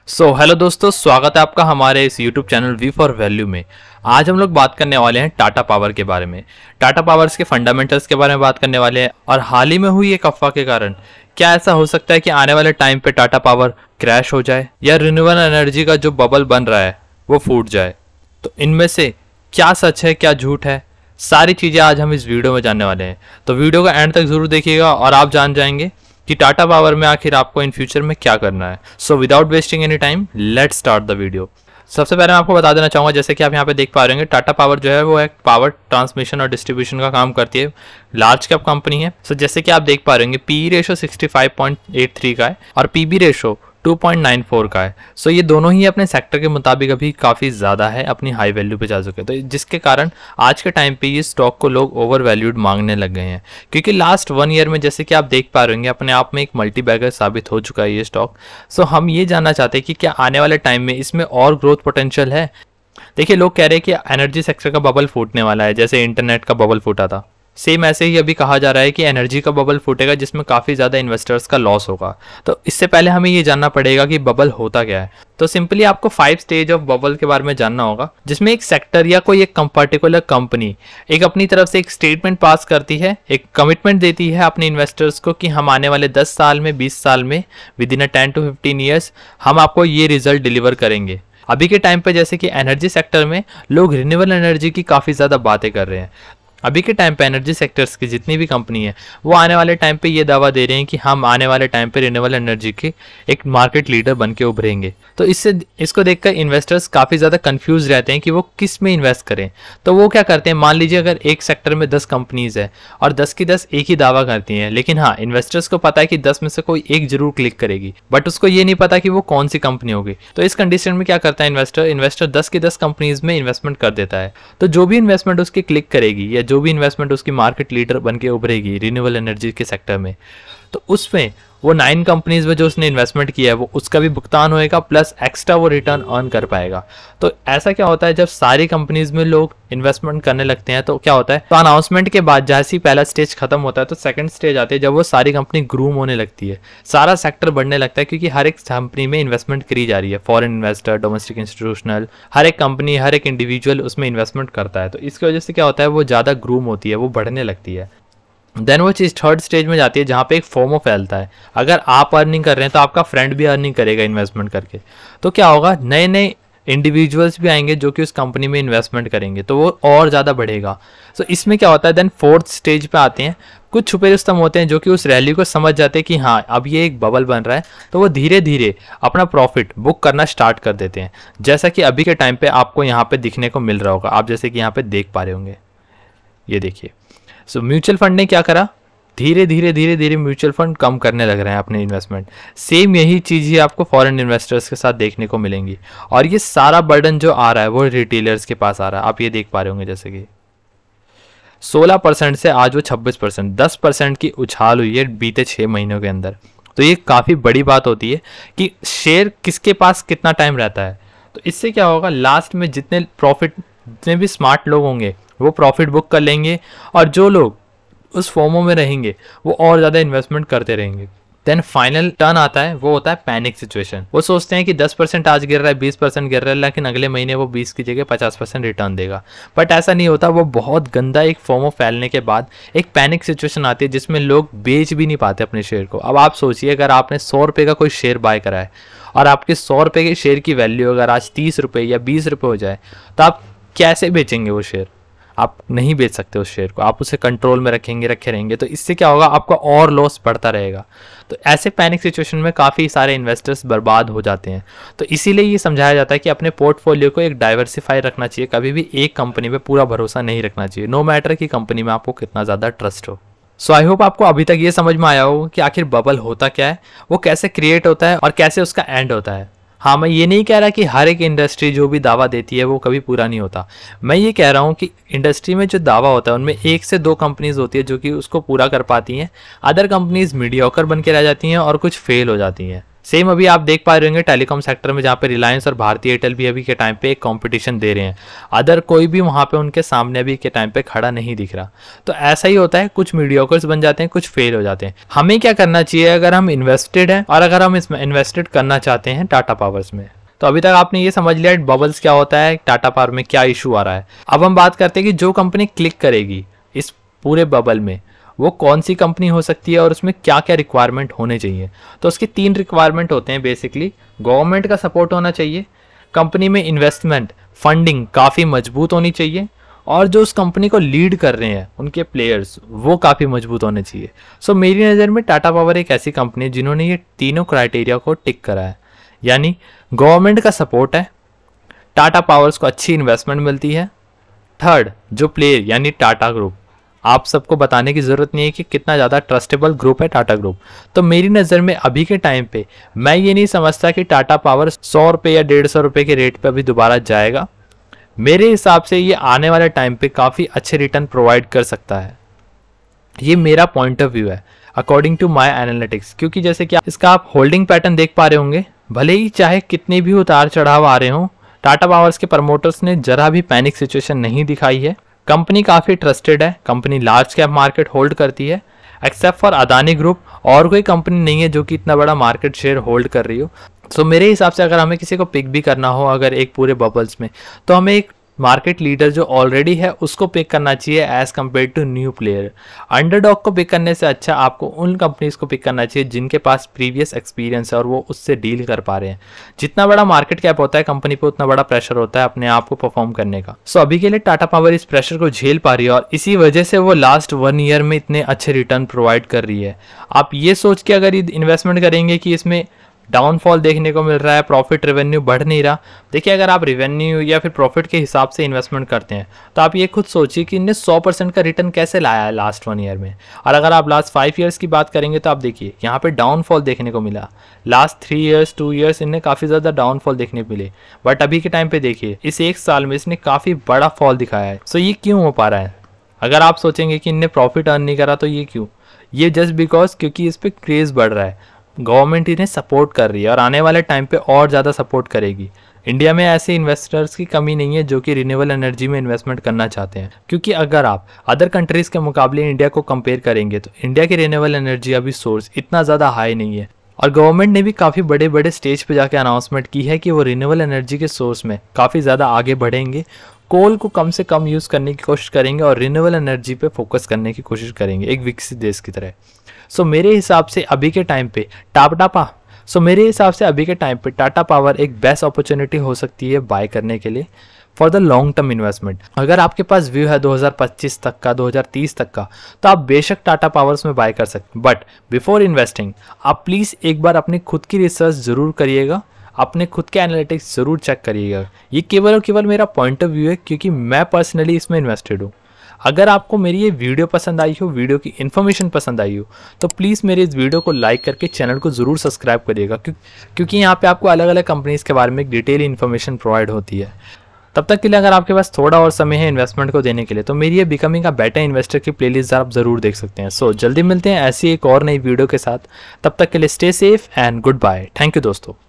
Hello दोस्तों, स्वागत है आपका हमारे इस YouTube channel V for value में। आज हम लोग बात करने वाले हैं टाटा पावर के बारे में। टाटा पावर्स के फंडामेंटल्स के बारे में बात करने वाले हैं और हाल ही में हुई एक अफवाह के कारण क्या ऐसा हो सकता है कि आने वाले टाइम पे टाटा पावर क्रैश हो जाए या रिन्यूएबल एनर्जी का जो बबल बन रहा है वो फूट जाए। तो इनमें से क्या सच है, क्या झूठ है, सारी चीज़ें आज हम इस वीडियो में जानने वाले हैं। तो वीडियो का एंड तक जरूर देखिएगा और आप जान जाएंगे कि टाटा पावर में आखिर आपको इन फ्यूचर में क्या करना है। So without wasting any time let's start the video. सबसे पहले मैं आपको बता देना चाहूँगा, जैसे कि आप यहाँ पे देख पा रहे हैं, टाटा पावर जो है वो एक पावर ट्रांसमिशन और डिस्ट्रीब्यूशन का काम करती है, लार्ज कैप कंपनी है। जैसे कि आप देख पा रहे हैं, पी रेशो 65.83 का है और पीबी रेशो 2.94 का है। ये दोनों ही अपने सेक्टर के मुताबिक अभी काफ़ी ज़्यादा है, अपनी हाई वैल्यू पे जा चुके हैं। तो जिसके कारण आज के टाइम पे ये स्टॉक को लोग ओवर वैल्यूड मांगने लग गए हैं, क्योंकि लास्ट 1 ईयर में जैसे कि आप देख पा रहे हैं अपने आप में एक मल्टी बैगर साबित हो चुका है ये स्टॉक। हम ये जानना चाहते हैं कि क्या आने वाले टाइम में इसमें और ग्रोथ पोटेंशियल है। देखिए, लोग कह रहे हैं कि एनर्जी सेक्टर का बबल फूटने वाला है, जैसे इंटरनेट का बबल फूटा था। सेम ऐसे ही अभी कहा जा रहा है कि एनर्जी का बबल फूटेगा जिसमें काफ़ी ज़्यादा इन्वेस्टर्स का लॉस होगा। तो इससे पहले हमें ये जानना पड़ेगा कि बबल होता क्या है। तो सिंपली आपको 5 स्टेज ऑफ बबल के बारे में जानना होगा, जिसमें एक सेक्टर या कोई एक पर्टिकुलर कंपनी एक अपनी तरफ से एक स्टेटमेंट पास करती है, एक कमिटमेंट देती है अपने इन्वेस्टर्स को कि हम आने वाले 10 साल में, 20 साल में, विद इन 10 to 15 ईयर्स हम आपको ये रिजल्ट डिलीवर करेंगे। अभी के टाइम पे जैसे कि एनर्जी सेक्टर में लोग रिन्यूएबल एनर्जी की काफ़ी ज़्यादा बातें कर रहे हैं। अभी के टाइम पे एनर्जी सेक्टर्स की जितनी भी कंपनी है वो आने वाले टाइम पे ये दावा दे रहे हैं कि हम आने वाले टाइम पे रिन्यूएबल एनर्जी के एक मार्केट लीडर बन के उभरेंगे। तो इसको देखकर इन्वेस्टर्स काफ़ी ज़्यादा कंफ्यूज रहते हैं कि वो किस में इन्वेस्ट करें। तो वो क्या करते हैं, मान लीजिए अगर एक सेक्टर में 10 कंपनीज है और 10 की 10 एक ही दावा करती हैं, लेकिन हाँ, इन्वेस्टर्स को पता है कि 10 में से कोई एक जरूर क्लिक करेगी, बट उसको ये नहीं पता कि वो कौन सी कंपनी होगी। तो इस कंडीशन में क्या करता है इन्वेस्टर 10 की 10 कंपनीज में इन्वेस्टमेंट कर देता है। तो जो भी इन्वेस्टमेंट उसकी क्लिक करेगी या जो भी इन्वेस्टमेंट उसकी मार्केट लीडर बन के उभरेगी रिन्यूएबल एनर्जी के सेक्टर में, तो उसमें वो 9 कंपनीज में जो उसने इन्वेस्टमेंट किया है वो उसका भी भुगतान होएगा, प्लस एक्स्ट्रा वो रिटर्न अर्न कर पाएगा। तो ऐसा क्या होता है, जब सारी कंपनीज में लोग इन्वेस्टमेंट करने लगते हैं तो क्या होता है, तो अनाउंसमेंट के बाद जैसे ही पहला स्टेज खत्म होता है तो सेकंड स्टेज आती है, जब वो सारी कंपनी ग्रूम होने लगती है, सारा सेक्टर बढ़ने लगता है, क्योंकि हर एक कंपनी में इन्वेस्टमेंट करी जा रही है। फॉरेन इन्वेस्टर, डोमेस्टिक इंस्टीट्यूशनल, हर एक कंपनी, हर एक इंडिविजुअल उसमें इन्वेस्टमेंट करता है। तो इसकी वजह से क्या होता है, वो ज़्यादा ग्रूम होती है, वो बढ़ने लगती है। देन वो चीज़ थर्ड स्टेज में जाती है जहाँ पे एक फोमो फैलता है। अगर आप अर्निंग कर रहे हैं तो आपका फ्रेंड भी अर्निंग करेगा इन्वेस्टमेंट करके। तो क्या होगा, नए नए इंडिविजुअल्स भी आएंगे जो कि उस कंपनी में इन्वेस्टमेंट करेंगे, तो वो और ज़्यादा बढ़ेगा। इसमें क्या होता है, देन फोर्थ स्टेज पे आते हैं कुछ छुपे रुस्तम होते हैं जो कि उस रैली को समझ जाते हैं कि हाँ अब ये एक बबल बन रहा है, तो वो धीरे धीरे अपना प्रॉफिट बुक करना स्टार्ट कर देते हैं, जैसा कि अभी के टाइम पे आपको यहाँ पे दिखने को मिल रहा होगा। आप जैसे कि यहाँ पे देख पा रहे होंगे, ये देखिए। म्यूचुअल फंड ने क्या करा, धीरे धीरे धीरे धीरे म्यूचुअल फंड कम करने लग रहे हैं अपने इन्वेस्टमेंट। सेम यही चीज़ ही आपको फॉरेन इन्वेस्टर्स के साथ देखने को मिलेंगी, और ये सारा बर्डन जो आ रहा है वो रिटेलर्स के पास आ रहा है। आप ये देख पा रहे होंगे, जैसे कि 16% से आज वो 26%, 10% की उछाल हुई है बीते 6 महीनों के अंदर। तो ये काफ़ी बड़ी बात होती है कि शेयर किसके पास कितना टाइम रहता है। तो इससे क्या होगा, लास्ट में जितने भी स्मार्ट लोग होंगे वो प्रॉफिट बुक कर लेंगे, और जो लोग उस फॉर्मों में रहेंगे वो और ज़्यादा इन्वेस्टमेंट करते रहेंगे। देन फाइनल टर्न आता है, वो होता है पैनिक सिचुएशन। वो सोचते हैं कि 10% आज गिर रहा है, 20% गिर रहा है, लेकिन अगले महीने वो 20 की जगह 50% रिटर्न देगा। बट ऐसा नहीं होता, वो बहुत गंदा एक फॉर्मो फैलने के बाद एक पैनिक सिचुएशन आती है जिसमें लोग बेच भी नहीं पाते अपने शेयर को। अब आप सोचिए, अगर आपने 100 रुपये का कोई शेयर बाय करा है और आपके 100 रुपये के शेयर की वैल्यू अगर आज 30 रुपये या 20 रुपये हो जाए, तो आप कैसे बेचेंगे वो शेयर? आप नहीं बेच सकते उस शेयर को, आप उसे कंट्रोल में रखे रहेंगे। तो इससे क्या होगा, आपका और लॉस बढ़ता रहेगा। तो ऐसे पैनिक सिचुएशन में काफ़ी सारे इन्वेस्टर्स बर्बाद हो जाते हैं। तो इसीलिए ये समझाया जाता है कि अपने पोर्टफोलियो को एक डाइवर्सिफाई रखना चाहिए, कभी भी एक कंपनी पे पूरा भरोसा नहीं रखना चाहिए, नो मैटर कि कंपनी में आपको कितना ज़्यादा ट्रस्ट हो। आई होप आपको अभी तक ये समझ में आया हो कि आखिर बबल होता क्या है, वो कैसे क्रिएट होता है और कैसे उसका एंड होता है। हाँ, मैं ये नहीं कह रहा कि हर एक इंडस्ट्री जो भी दावा देती है वो कभी पूरा नहीं होता। मैं ये कह रहा हूँ कि इंडस्ट्री में जो दावा होता है उनमें 1 से 2 कंपनीज होती है जो कि उसको पूरा कर पाती हैं। अदर कंपनीज मीडियोकर बन के रह जाती हैं और कुछ फेल हो जाती हैं। सेम अभी आप देख पा रहे होंगे टेलीकॉम सेक्टर में, जहाँ पे रिलायंस और भारती एयरटेल भी अभी के टाइम पे एक कंपटीशन दे रहे हैं। अदर कोई भी वहाँ पे उनके सामने अभी के टाइम पे खड़ा नहीं दिख रहा। तो ऐसा ही होता है, कुछ मीडियोकर्स बन जाते हैं, कुछ फेल हो जाते हैं। हमें क्या करना चाहिए अगर हम इन्वेस्टेड हैं और अगर हम इसमें इन्वेस्टेड करना चाहते हैं टाटा पावर्स में? तो अभी तक आपने ये समझ लिया बबल्स क्या होता है, टाटा पावर में क्या इशू आ रहा है। अब हम बात करते हैं कि जो कंपनी क्लिक करेगी इस पूरे बबल में वो कौन सी कंपनी हो सकती है और उसमें क्या क्या रिक्वायरमेंट होने चाहिए। तो उसके 3 रिक्वायरमेंट होते हैं बेसिकली। गवर्नमेंट का सपोर्ट होना चाहिए, कंपनी में इन्वेस्टमेंट फंडिंग काफ़ी मजबूत होनी चाहिए, और जो उस कंपनी को लीड कर रहे हैं उनके प्लेयर्स वो काफ़ी मजबूत होने चाहिए। सो मेरी नज़र में टाटा पावर एक ऐसी कंपनी है जिन्होंने ये तीनों क्राइटेरिया को टिक करा है। यानी गवर्नमेंट का सपोर्ट है, टाटा पावर्स को अच्छी इन्वेस्टमेंट मिलती है, थर्ड जो प्लेयर यानी टाटा ग्रुप, आप सबको बताने की ज़रूरत नहीं है कि कितना ज़्यादा ट्रस्टेबल ग्रुप है टाटा ग्रुप। तो मेरी नज़र में अभी के टाइम पे मैं ये नहीं समझता कि टाटा पावर 100 रुपये या 150 रुपये के रेट पे अभी दोबारा जाएगा। मेरे हिसाब से ये आने वाले टाइम पे काफ़ी अच्छे रिटर्न प्रोवाइड कर सकता है। ये मेरा पॉइंट ऑफ व्यू है अकॉर्डिंग टू माई एनालिटिक्स। क्योंकि जैसे कि इसका आप होल्डिंग पैटर्न देख पा रहे होंगे, भले ही चाहे कितने भी उतार चढ़ाव आ रहे हों, टाटा पावर्स के प्रमोटर्स ने जरा भी पैनिक सिचुएशन नहीं दिखाई है। कंपनी काफ़ी ट्रस्टेड है, company large cap market hold करती है। एक्सेप्ट फॉर अदानी ग्रुप और कोई कंपनी नहीं है जो कि इतना बड़ा मार्केट शेयर होल्ड कर रही हो। सो मेरे हिसाब से अगर हमें किसी को पिक भी करना हो अगर एक पूरे बबल्स में, तो हमें एक मार्केट लीडर जो ऑलरेडी है उसको पिक करना चाहिए as compare to new player. Underdog को पिक करने से अच्छा आपको उन कंपनीज को पिक करना चाहिए जिनके पास प्रीवियस एक्सपीरियंस है और वो उससे डील कर पा रहे हैं। जितना बड़ा मार्केट कैप होता है कंपनी पे उतना बड़ा प्रेशर होता है अपने आप को परफॉर्म करने का। सो अभी के लिए टाटा पावर इस प्रेशर को झेल पा रही है और इसी वजह से वो लास्ट 1 ईयर में इतने अच्छे रिटर्न प्रोवाइड कर रही है। आप ये सोच के अगर इन्वेस्टमेंट करेंगे कि इसमें डाउनफॉल देखने को मिल रहा है, प्रॉफिट रेवेन्यू बढ़ नहीं रहा, देखिए अगर आप रेवेन्यू या फिर प्रॉफिट के हिसाब से इन्वेस्टमेंट करते हैं तो आप ये खुद सोचिए कि इनने 100% का रिटर्न कैसे लाया है लास्ट 1 ईयर में। और अगर आप लास्ट 5 ईयर्स की बात करेंगे तो आप देखिए यहाँ पे डाउनफॉल देखने को मिला। लास्ट 3 ईयर्स 2 ईयर्स इनने काफ़ी ज़्यादा डाउनफॉल देखने को मिले, बट अभी के टाइम पे देखिए इस 1 साल में इसने काफ़ी बड़ा फॉल दिखाया है। सो ये क्यों हो पा रहा है? अगर आप सोचेंगे कि इनने प्रॉफिट अर्न नहीं करा तो ये क्यों? ये जस्ट बिकॉज क्योंकि इस पर क्रेज़ बढ़ रहा है, गवर्नमेंट इन्हें सपोर्ट कर रही है और आने वाले टाइम पे और ज़्यादा सपोर्ट करेगी। इंडिया में ऐसे इन्वेस्टर्स की कमी नहीं है जो कि रिन्यूएबल एनर्जी में इन्वेस्टमेंट करना चाहते हैं। क्योंकि अगर आप अदर कंट्रीज़ के मुकाबले इंडिया को कंपेयर करेंगे तो इंडिया की रिन्यूएबल एनर्जी अभी सोर्स इतना ज़्यादा हाई नहीं है। और गवर्नमेंट ने भी काफ़ी बड़े बड़े स्टेज पे जाके अनाउंसमेंट की है कि वो रिन्यूएबल एनर्जी के सोर्स में काफ़ी ज़्यादा आगे बढ़ेंगे, कोल को कम से कम यूज़ करने की कोशिश करेंगे और रिन्यूएबल एनर्जी पे फोकस करने की कोशिश करेंगे एक विकसित देश की तरह। सो मेरे हिसाब से अभी के टाइम पे टाटा पावर एक बेस्ट अपॉर्चुनिटी हो सकती है बाय करने के लिए for the long term investment. अगर आपके पास व्यू है 2025 तक का, 2030 तक का, तो आप बेशक टाटा पावर्स में बाय कर सकते हैं। बट बिफोर इन्वेस्टिंग आप प्लीज़ एक बार अपनी खुद की रिसर्च ज़रूर करिएगा, अपने खुद के एनालिटिक्स ज़रूर चेक करिएगा। ये केवल और केवल मेरा पॉइंट ऑफ व्यू है क्योंकि मैं पर्सनली इसमें इन्वेस्टेड हूँ। अगर आपको मेरी ये वीडियो पसंद आई हो, वीडियो की इन्फॉर्मेशन पसंद आई हो, तो प्लीज़ मेरे इस वीडियो को लाइक करके चैनल को ज़रूर सब्सक्राइब करिएगा क्योंकि यहाँ पे आपको अलग अलग कंपनीज़ के बारे में डिटेल इन्फॉर्मेशन प्रोवाइड होती है। तब तक के लिए अगर आपके पास थोड़ा और समय है इन्वेस्टमेंट को देने के लिए तो मेरी ये बिकमिंग अ बेटर इन्वेस्टर की प्लेलिस्ट आप ज़रूर देख सकते हैं। सो जल्दी मिलते हैं ऐसी एक और नई वीडियो के साथ। तब तक के लिए stay safe and goodbye. Thank you दोस्तों।